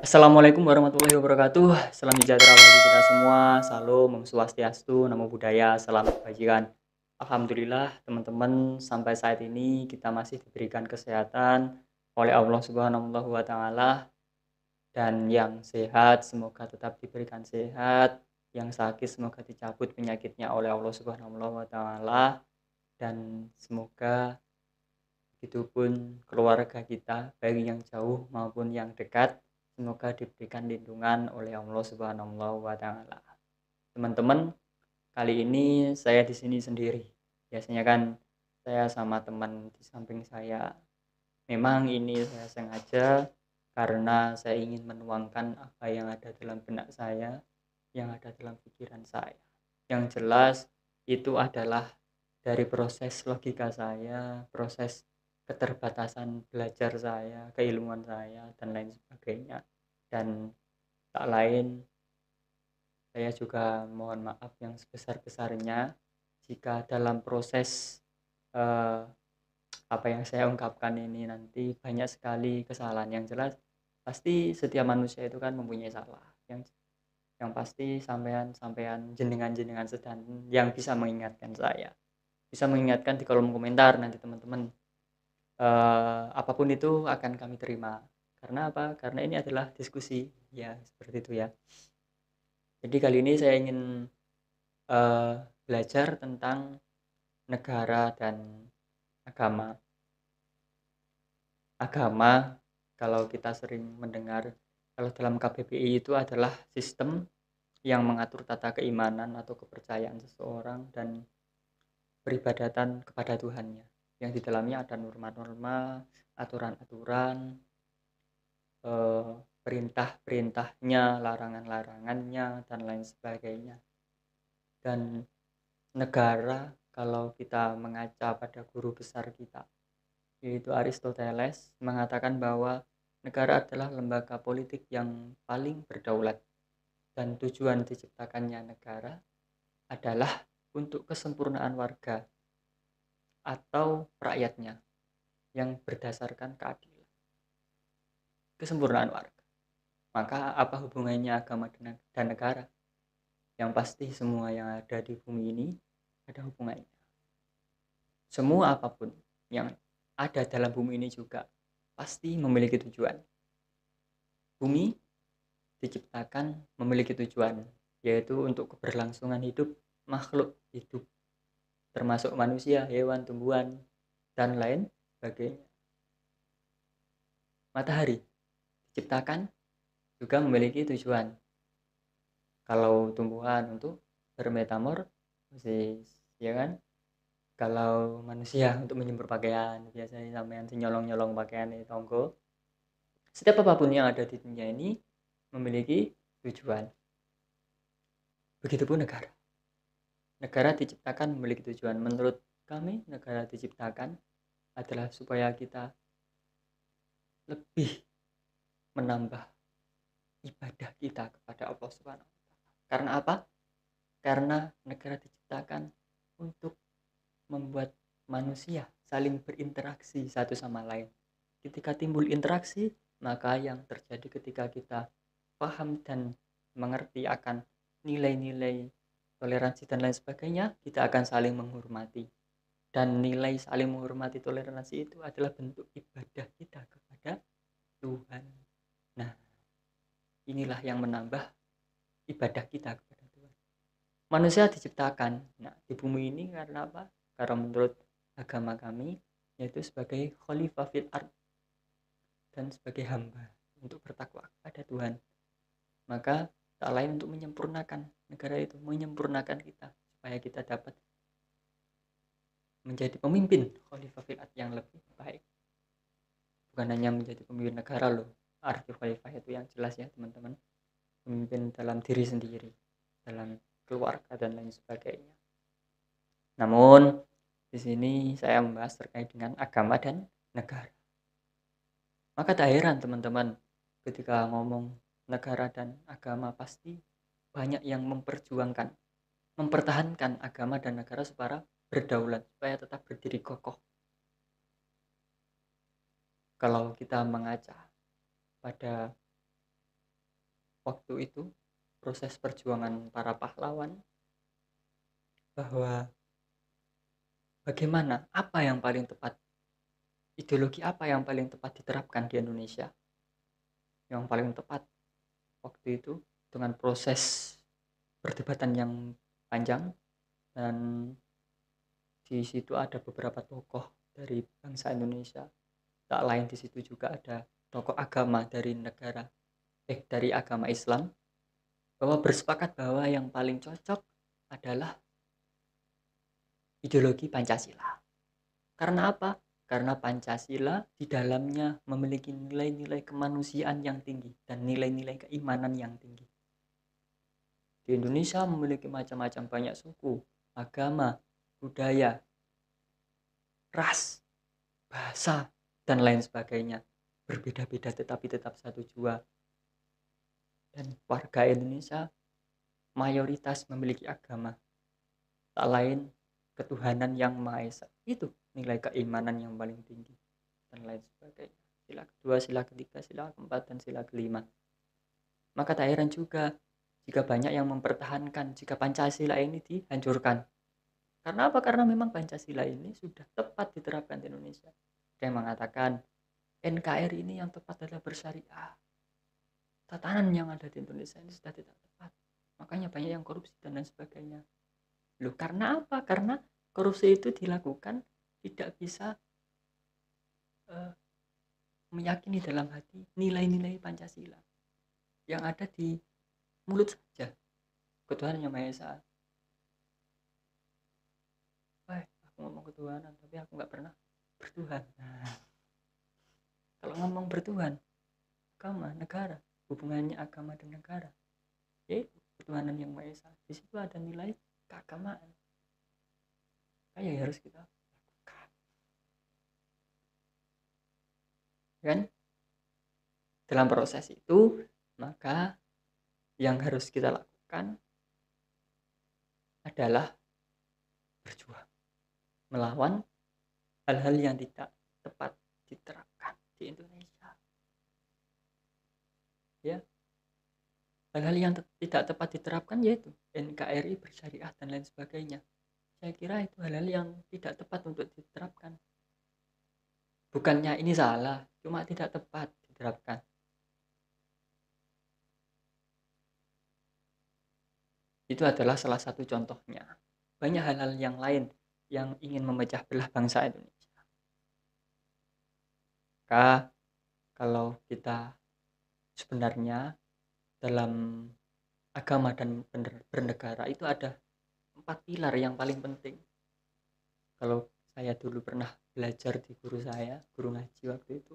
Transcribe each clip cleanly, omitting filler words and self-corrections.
Assalamualaikum warahmatullahi wabarakatuh. Salam sejahtera bagi kita semua. Salam, Om Swastiastu, Namo Buddhaya, salam kebajikan. Alhamdulillah, teman-teman, sampai saat ini kita masih diberikan kesehatan oleh Allah Subhanahu wa taala, dan yang sehat semoga tetap diberikan sehat, yang sakit semoga dicabut penyakitnya oleh Allah Subhanahu wa taala, dan semoga begitupun keluarga kita, baik yang jauh maupun yang dekat, semoga diberikan lindungan oleh Allah Subhanahu wa taala. Teman-teman, kali ini saya di sini sendiri. Biasanya kan saya sama teman di samping saya. Memang ini saya sengaja karena saya ingin menuangkan apa yang ada dalam benak saya, yang ada dalam pikiran saya. Yang jelas itu adalah dari proses logika saya, proses keterbatasan belajar saya, keilmuan saya, dan lain sebagainya. Dan tak lain, saya juga mohon maaf yang sebesar-besarnya jika dalam proses eh, apa yang saya ungkapkan ini nanti banyak sekali kesalahan. Yang jelas pasti setiap manusia itu kan mempunyai salah. Yang pasti sampean jenengan sedang yang bisa mengingatkan saya, bisa mengingatkan di kolom komentar nanti teman-teman. Apapun itu akan kami terima. Karena apa? Karena ini adalah diskusi, ya seperti itu ya. Jadi kali ini saya ingin eh, belajar tentang negara dan agama. Agama, kalau kita sering mendengar, kalau dalam KBBI itu adalah sistem yang mengatur tata keimanan atau kepercayaan seseorang dan peribadatan kepada Tuhannya, yang di dalamnya ada norma-norma, aturan-aturan, perintah-perintahnya, larangan-larangannya, dan lain sebagainya. Dan negara, kalau kita mengaca pada guru besar kita, yaitu Aristoteles, mengatakan bahwa negara adalah lembaga politik yang paling berdaulat, dan tujuan diciptakannya negara adalah untuk kesempurnaan warga atau rakyatnya yang berdasarkan keadilan. Kesempurnaan warga. Maka apa hubungannya agama dan negara? Yang pasti semua yang ada di bumi ini ada hubungannya. Semua apapun yang ada dalam bumi ini juga pasti memiliki tujuan. Bumi diciptakan memiliki tujuan, yaitu untuk keberlangsungan hidup makhluk hidup, termasuk manusia, hewan, tumbuhan, dan lain sebagainya. Matahari diciptakan juga memiliki tujuan. Kalau tumbuhan untuk bermetamorfosis, ya kan? Kalau manusia untuk menjemur pakaian, biasanya sampean nyolong-nyolong pakaian di tonggo. Setiap apapun yang ada di dunia ini memiliki tujuan. Begitupun negara. Negara diciptakan memiliki tujuan. Menurut kami, negara diciptakan adalah supaya kita lebih menambah ibadah kita kepada Allah Subhanahu wa taala. Karena apa? Karena negara diciptakan untuk membuat manusia saling berinteraksi satu sama lain. Ketika timbul interaksi, maka yang terjadi ketika kita paham dan mengerti akan nilai-nilai toleransi dan lain sebagainya, kita akan saling menghormati. Dan nilai saling menghormati toleransi itu adalah bentuk ibadah kita kepada Tuhan. Nah, inilah yang menambah ibadah kita kepada Tuhan. Manusia diciptakan, nah di bumi ini karena apa? Karena menurut agama kami, yaitu sebagai khalifah fil ard, dan sebagai hamba untuk bertakwa kepada Tuhan. Maka tak lain untuk menyempurnakan negara itu, menyempurnakan kita supaya kita dapat menjadi pemimpin khalifah fil ard yang lebih baik. Bukan hanya menjadi pemimpin negara loh. Arti khalifah itu yang jelas ya teman-teman. Pemimpin dalam diri sendiri, dalam keluarga dan lain sebagainya. Namun di sini saya membahas terkait dengan agama dan negara. Maka tak heran teman-teman ketika ngomong negara dan agama pasti banyak yang memperjuangkan, mempertahankan agama dan negara supaya berdaulat, supaya tetap berdiri kokoh. Kalau kita mengaca pada waktu itu, proses perjuangan para pahlawan, bahwa bagaimana, apa yang paling tepat, ideologi apa yang paling tepat diterapkan di Indonesia. Yang paling tepat waktu itu dengan proses perdebatan yang panjang, dan di situ ada beberapa tokoh dari bangsa Indonesia. Tak lain di situ juga ada tokoh agama dari agama Islam, bahwa bersepakat bahwa yang paling cocok adalah ideologi Pancasila. Karena apa? Karena Pancasila di dalamnya memiliki nilai-nilai kemanusiaan yang tinggi dan nilai-nilai keimanan yang tinggi. Di Indonesia memiliki macam-macam banyak suku, agama, budaya, ras, bahasa, dan lain sebagainya. Berbeda-beda tetapi tetap satu jua. Dan warga Indonesia mayoritas memiliki agama, tak lain ketuhanan yang Maha Esa. Itu nilai keimanan yang paling tinggi dan lain sebagainya. Sila kedua, sila ketiga, sila keempat, dan sila kelima. Maka tak heran juga jika banyak yang mempertahankan jika Pancasila ini dihancurkan. Karena apa? Karena memang Pancasila ini sudah tepat diterapkan di Indonesia. Ada yang mengatakan NKRI ini yang tepat adalah bersyariah. Tatanan yang ada di Indonesia ini sudah tidak tepat. Makanya banyak yang korupsi dan lain sebagainya. Loh, karena apa? Karena korupsi itu dilakukan tidak bisa meyakini dalam hati nilai-nilai Pancasila yang ada di mulut saja. Ketuhanan yang Maha Esa. Wah, aku ngomong ketuhanan tapi aku nggak pernah bertuhan. Nah, kalau ngomong bertuhan, agama, negara, hubungannya agama dan negara, yaitu ketuhanan yang Maha Esa. Di situ ada nilai keagamaan. Kayak harus kita lakukan. Kan? Dalam proses itu, maka yang harus kita lakukan adalah berjuang melawan hal-hal yang tidak tepat diterapkan di Indonesia. Ya, hal-hal yang tidak tepat diterapkan yaitu NKRI bersyariah dan lain sebagainya. Saya kira itu hal-hal yang tidak tepat untuk diterapkan. Bukannya ini salah, cuma tidak tepat diterapkan. Itu adalah salah satu contohnya. Banyak hal-hal yang lain yang ingin memecah belah bangsa Indonesia. Maka kalau kita sebenarnya dalam agama dan bernegara itu ada 4 pilar yang paling penting. Kalau saya dulu pernah belajar di guru ngaji waktu itu,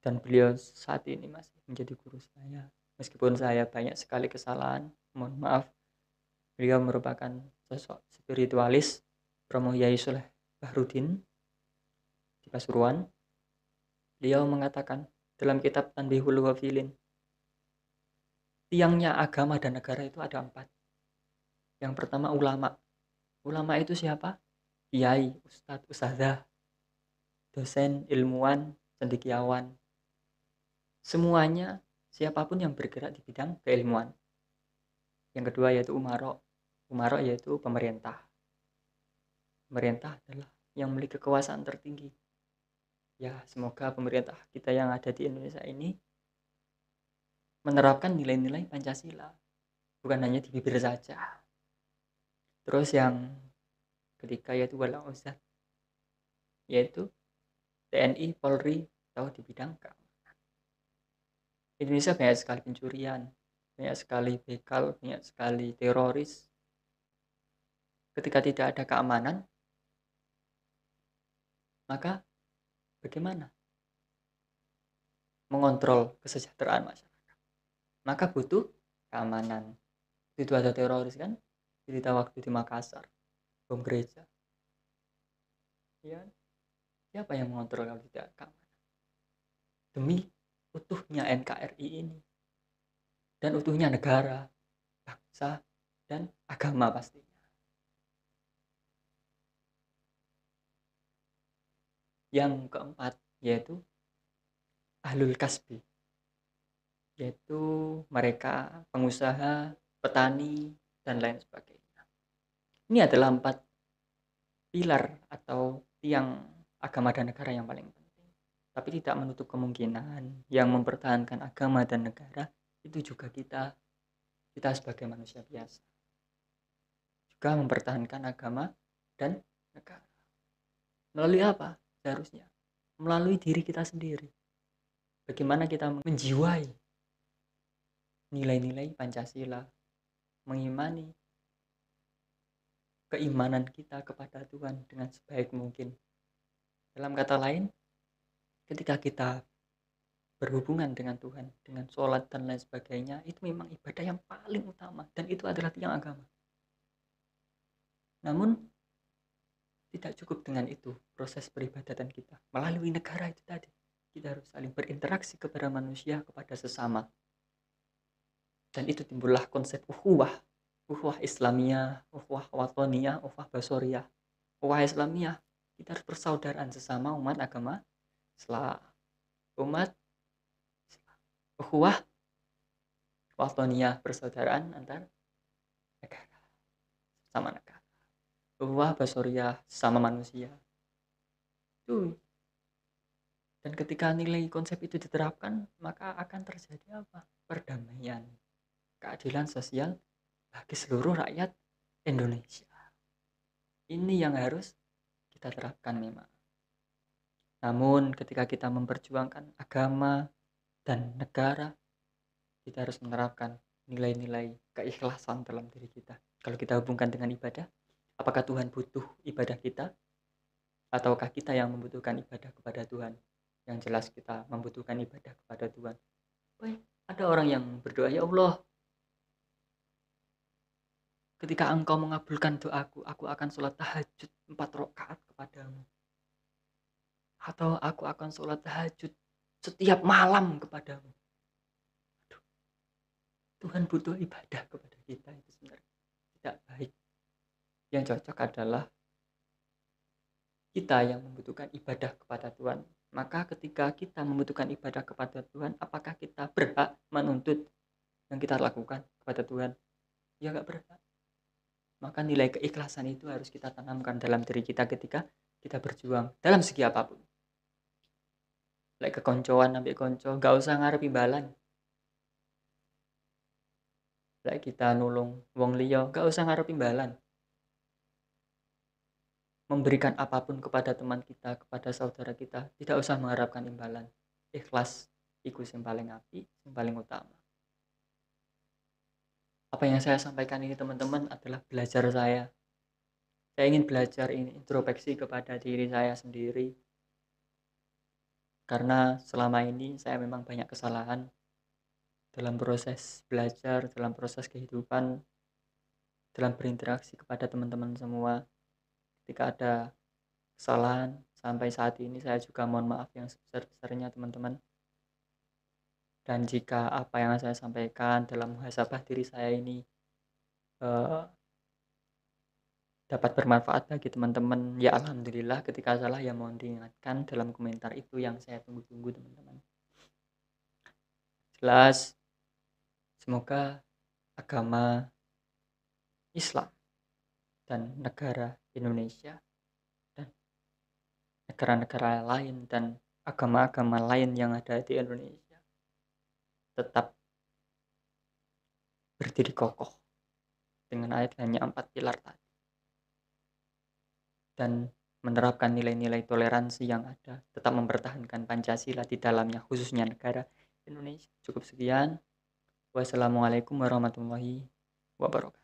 dan beliau saat ini masih menjadi guru saya. Meskipun saya banyak sekali kesalahan, mohon maaf. Beliau merupakan sosok spiritualis, Romo Yai Soleh Bahrudin di Pasuruan. Beliau mengatakan dalam kitab Tanbihul Ghafilin, tiangnya agama dan negara itu ada 4. Yang pertama ulama. Ulama itu siapa? Kiai, ustadz, ustadzah, dosen, ilmuwan, cendekiawan. Semuanya siapapun yang bergerak di bidang keilmuan. Yang kedua yaitu umaro. Umaro yaitu pemerintah. Pemerintah adalah yang memiliki kekuasaan tertinggi. Ya, semoga pemerintah kita yang ada di Indonesia ini menerapkan nilai-nilai Pancasila, bukan hanya di bibir saja. Terus yang ketiga yaitu wala uzat, yaitu TNI, Polri, atau di bidang keamanan. Indonesia banyak sekali pencurian, banyak sekali begal, banyak sekali teroris. Ketika tidak ada keamanan, maka bagaimana mengontrol kesejahteraan masyarakat? Maka butuh keamanan. Itu ada teroris kan? Cerita waktu di Makassar, bom gereja. Ya, siapa yang mengontrol kalau tidak keamanan? Demi utuhnya NKRI ini dan utuhnya negara, bangsa, dan agama pastinya. Yang keempat yaitu ahlul kasbi. yaitu mereka pengusaha, petani, dan lain sebagainya. Ini adalah 4 pilar atau tiang agama dan negara yang paling penting. Tapi tidak menutup kemungkinan yang mempertahankan agama dan negara itu juga kita sebagai manusia biasa. Juga mempertahankan agama dan negara. Melalui apa? Seharusnya melalui diri kita sendiri. Bagaimana kita menjiwai nilai-nilai Pancasila, mengimani keimanan kita kepada Tuhan dengan sebaik mungkin. Dalam kata lain, ketika kita berhubungan dengan Tuhan, dengan sholat dan lain sebagainya, itu memang ibadah yang paling utama dan itu adalah tiang agama. Namun tidak cukup dengan itu proses peribadatan kita melalui negara itu tadi. Kita harus saling berinteraksi kepada manusia, kepada sesama. Dan itu timbullah konsep ukhuwah Islamiyah, ukhuwah watoniyah, ukhuwah basoriyah. Ukhuwah Islamiyah, kita harus persaudaraan sesama umat agama Islam. Umat ukhuwah watoniyah, persaudaraan antar negara, sama negara. Ukhuwah basoriyah, sama manusia. Itu. Dan ketika nilai konsep itu diterapkan, maka akan terjadi apa? Perdamaian, keadilan sosial bagi seluruh rakyat Indonesia. Ini yang harus kita terapkan memang. Namun ketika kita memperjuangkan agama dan negara, kita harus menerapkan nilai-nilai keikhlasan dalam diri kita. Kalau kita hubungkan dengan ibadah, apakah Tuhan butuh ibadah kita? Ataukah kita yang membutuhkan ibadah kepada Tuhan? Yang jelas kita membutuhkan ibadah kepada Tuhan. Baik, ada orang yang berdoa, ya Allah, ketika Engkau mengabulkan doaku, aku akan sholat tahajud 4 rakaat kepadamu. Atau aku akan sholat tahajud setiap malam kepadamu. Aduh, Tuhan butuh ibadah kepada kita, itu sebenarnya tidak baik. Yang cocok adalah kita yang membutuhkan ibadah kepada Tuhan. Maka ketika kita membutuhkan ibadah kepada Tuhan, apakah kita berhak menuntut yang kita lakukan kepada Tuhan? Ya gak berhak. Maka nilai keikhlasan itu harus kita tanamkan dalam diri kita ketika kita berjuang dalam segi apapun. Lek kekoncoan sampai konco, gak usah ngarep imbalan. Lek kita nulung wong liya, gak usah ngarep imbalan. Memberikan apapun kepada teman kita, kepada saudara kita, tidak usah mengharapkan imbalan. Ikhlas iku yang paling apik, yang paling utama. Apa yang saya sampaikan ini teman-teman adalah belajar saya. Saya ingin belajar ini introspeksi kepada diri saya sendiri. Karena selama ini saya memang banyak kesalahan dalam proses belajar, dalam proses kehidupan, dalam berinteraksi kepada teman-teman semua. Ketika ada kesalahan, sampai saat ini saya juga mohon maaf yang sebesar-besarnya teman-teman. Dan jika apa yang saya sampaikan dalam muhasabah diri saya ini dapat bermanfaat bagi teman-teman, ya alhamdulillah. Ketika salah ya mohon diingatkan dalam komentar, itu yang saya tunggu-tunggu teman-teman. Jelas, semoga agama Islam dan negara Indonesia dan negara-negara lain dan agama-agama lain yang ada di Indonesia tetap berdiri kokoh dengan hanya 4 pilar tadi dan menerapkan nilai-nilai toleransi yang ada, tetap mempertahankan Pancasila di dalamnya, khususnya negara Indonesia. Cukup sekian. Wassalamualaikum warahmatullahi wabarakatuh.